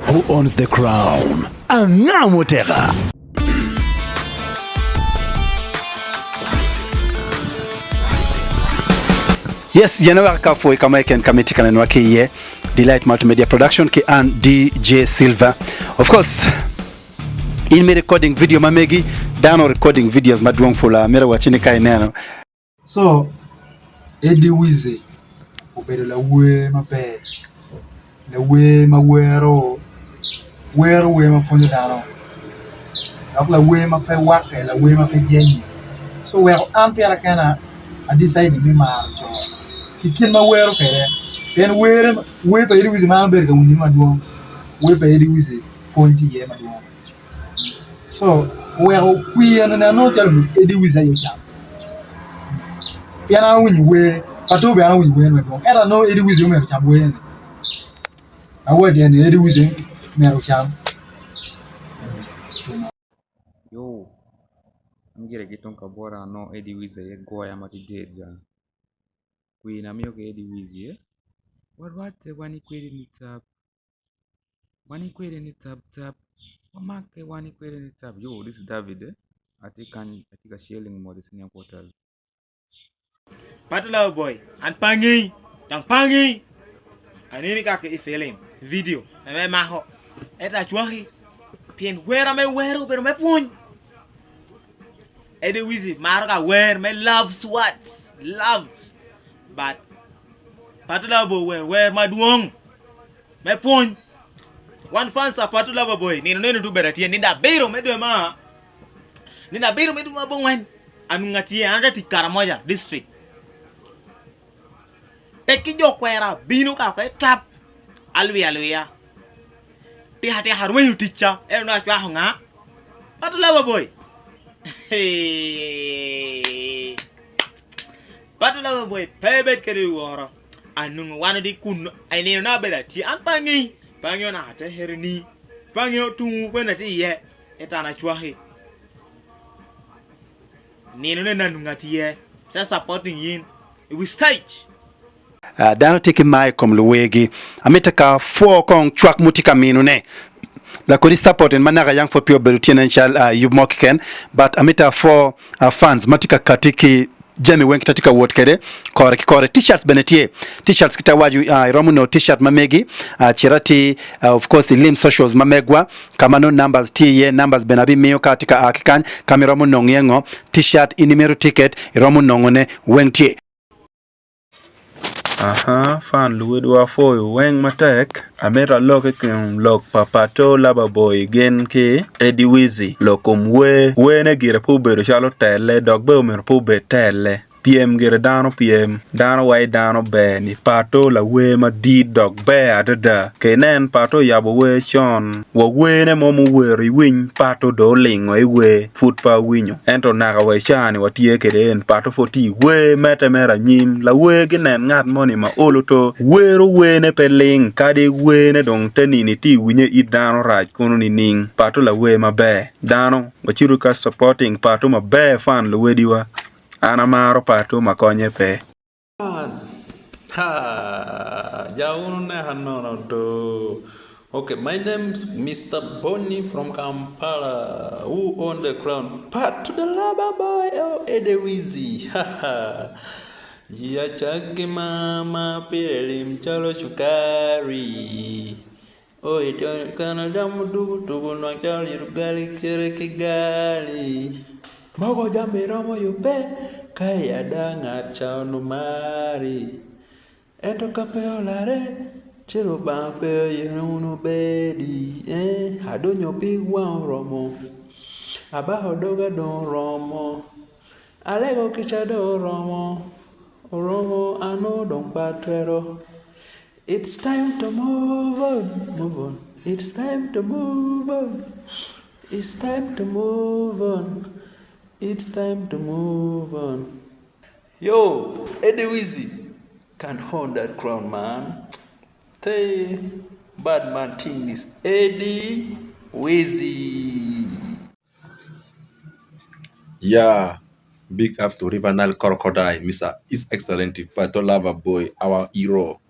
Who owns the crown? Angamotera. Yes, January Kafoi Kamaiken Committee can work Delight Multimedia Production ki and DJ Silver. Of course, in me recording video mamegi, dano recording videos maduang fula mera wachini kai neno. So, Eddy Wizzy, opere la we mape, la we ma wero we ma fonyo dano. La we mape wake, la we mape jenyi. So we ampere kana I decide me ma cho. Kikin ma wero kere. Pen we pa Eddy Wizzy ma berga unyi maduang. We pa Eddy Wizzy fonti ye maduang. So we na no tell me Eddy Wizzy yo cham. Piana win we Pato be ana win we no. Era no Eddy Wizzy me cham we. I was the Eddy Wizzy me cham. Yo, ngire gitonka bora no Eddy Wizzy ye goya mati deja. Queen amio ke Eddy Wizzy what wani kweli ni tap. Wani kweli ni tap. Wamake wani kweli ni tap. Yo, this is David I think a shilling more this near portal. PATOLOVER boy, and pangi, yang pangi. Ani kake ifeling video. Me maho. Eta chwahi. Pien wera me weru pero me pun. Eddy Wizzy marga wear me loves what? Loves. But PATOLOVER boy wear my duong. Me pun. One fans a PATOLOVER boy. Nino do better tia. Ninda biro me do ma. Ninda biro me do ma bongwen. Anu ngati anda tikara moja district. Teki jo kwera binu ka kwe tap alwi ti hati harwe yu ticha na chwa honga PATOLOVER boy PATOLOVER boy pebet kere woro anu wana di kun aine na beda ti an pangi na ate herni pangi tu kwena ti ye eta na chwa he nino ne nanu ngati ye ta supporting yin we stage Dano tiki mai kom luwegi. Amitaka 4 kong chwak mutika minu ne. La kodi support en manaka young for pure berutien enchal you mokiken. But amita 4 fans matika katiki Jamie wenki tatika wot kede kore t-shirts benetie t-shirts kita waju romuno t-shirt mamegi chirati of course lim socials mamegwa kamano numbers tiye numbers benabi miyo katika akikan kamiromu nongengo t-shirt inimeru ticket romuno ngone wentie. Fan luidwa foyo weng matek amera loke kem lok PATOLOVER boy gen ke Eddy Wizzy lokum we ne gire pubero chalo tele dogbe umer pube tele PM gire dano wai dano be ni pato la we ma di dog be adada kenen pato yabo we chon we ne momu we win pato do lingo we foot pa winyo ento naga we chani watie keden pato foti we mera nyim la we ginen ngat moni ma oluto we ne peling kadi we ne dong tenini ti winye idano raj kono ni ning pato la we ma be dano wachiru ka supporting pato ma be fan lo we diwa Anamaro Pato makonye pe. Okay, my name's Mr. Bonnie from Kampala. Who own the crown? PATOLOVER boy, oh Eddy Wizzy. Jia chake mama pele mchalo chukari. Oh, ito kana damu dubu na chali rugali kere kigali. Mogo jambe romo yupe kaya danga chao numari ento kapeo lare chiro bampe yunu bedi adonyo pigwa romo abaho doga don romo alego kichado romo ano don patero. It's time to move on. It's time to move on. It's time to move on. It's time to move on. Yo, Eddy Wizzy can hold that crown, man. Hey, bad man thing is Eddy Wizzy. Yeah, big up to River Crocodile, Mr. His Excellency PATOLOVER boy, our hero.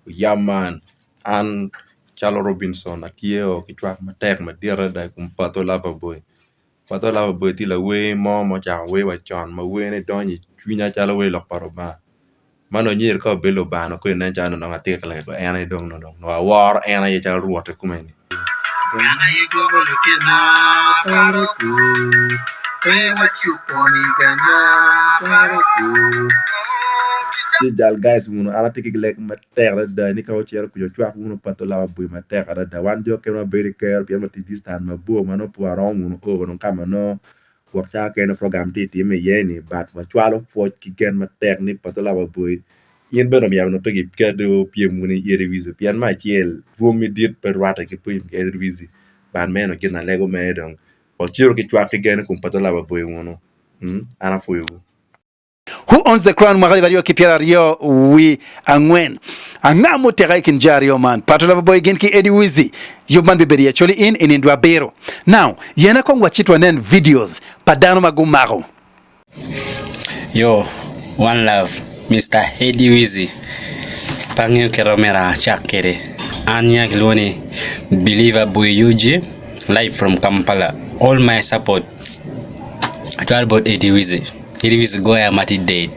Yeah, man. And Chalo Robinson atio ki chwak matek ma diere da kum Patolove boy. Patolove boy ti la we mo cha we wa chon ma we ne donyi chwinya chalo we lok paroba. Mano nyir ko Bellow bano ko ne chano no atek le ko ena dong no no war ena ye chalo ruote kumeni. Gana ye go lukina paroku. Hey, what you pony gana paroku. Jal guys muno ala tiki lek ma terre da ni kaw cier ku jo chwak muno Patolove boy ma terre da wan jo ke ma beri ker pi ma ti distan ma bo ma no poaron muno o no kama no wakta ke no program ti me yeni bat wa chwalo fo ki gen ma tek ni Patolove boy yen bedo mi no tigi kedo pi muno Eddy Wizzy pian ma ciel vo mi dit per wata ki pi Eddy Wizzy ban meno gina lego me don o cier ki chwak ki gen ku Patolove boy muno ana fo yo. Who owns the crown magali vario kipiara rio we angwen angamo tegai kinjario man PATOLOVER boy gen ki Eddy Wizzy yubman biberi Acholi in indwa bero now yena kong wachitwa nen videos padano magumago yo one love Mr. Eddy Wizzy pangyo keromera chakere anya glone believer boy UG live from Kampala all my support actual about Eddy Wizzy. Eddy Wizzy go ya mati dead.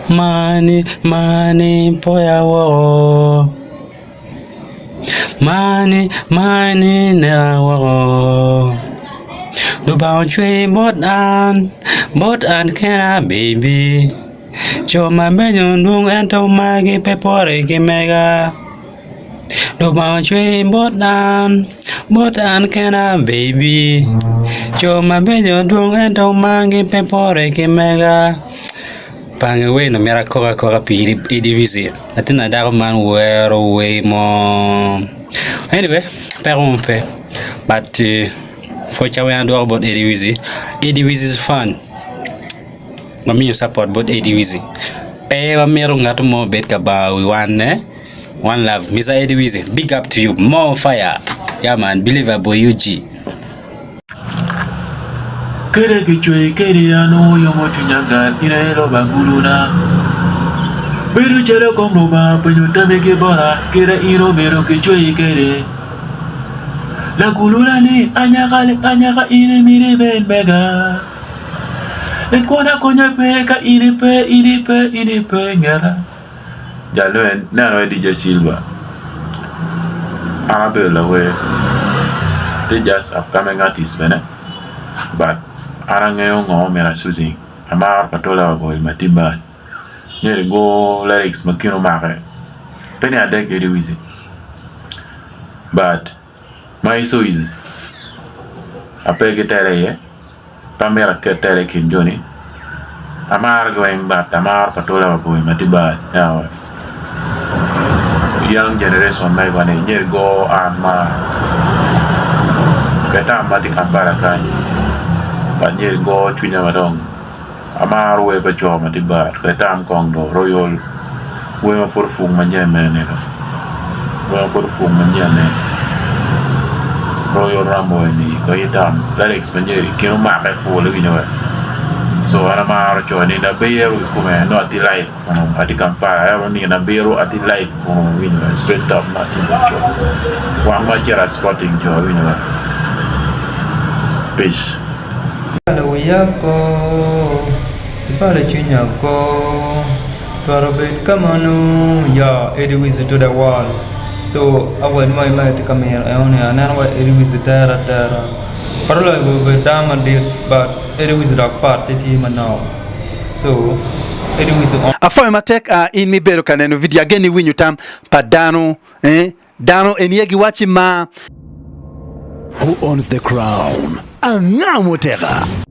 Money, poya wo. Money, na wo. Do boundary bot an kena baby. Choma menyo nung ento magi pepore ki mega. Do boundary bot an kena baby. Choma menyo nung ento magi pepore ki mega. Pange we no mera koga pi Eddy Wizzy. Atina dago man wero we mo. Anyway, pe. But for chawe and talk about Eddy Wizzy. Eddy Wizzy is fun. Mami support about Eddy Wizzy. Pe wa mero ngato mo bet ka ba we one love. Mr. Eddy Wizzy, big up to you. More fire. Yeah man, believer boy UG. Kere kichwe kere ano yomo tunyangan inelo banguluna. Beru chelo komroba penyuta meke bora kere ino beru kichwe kere. La kuluna ni anyaka ine mire ben mega. Ekwana konya peka ine pe ngara. Jalo nano DJ Silva. Abel we. They just upcoming artists, but arangayo ngo mera suzi amar Patolove boy matiba nyeri go lyrics makino mare penny adek Eddy Wizzy but my so is apege tere ye pamera ke tere kin joni amar going back amar Patolove boy matiba now young generation mai bane nyeri go ama beta mati kambara kan Banyer go chunya madong amar we ba choma tiba ketam kong do royal we ma furfung manya mene we ma furfung manya ne royal rambo ni ko itam lyrics banyer kino ma ka fo le binyo so ana mar choni da beyeru kuma no ati live ati Kampala ya ni na beyeru ati live winyo straight up na cho wa ma jera sporting jo winyo peace. Yako, ipale chinyako, tuarobet kamanu, ya Eddy Wizzy to the wall. So I went my mate to come here, I only another Eddy Wizzy terra. Parallel with Dama did, but Eddy Wizzy dog part the team now. So Eddy Wizzy on. Afoy matek in mi bero kaneno video ageni winyu tam padano dano eniegi wachi ma. Who owns the crown? Angamotera.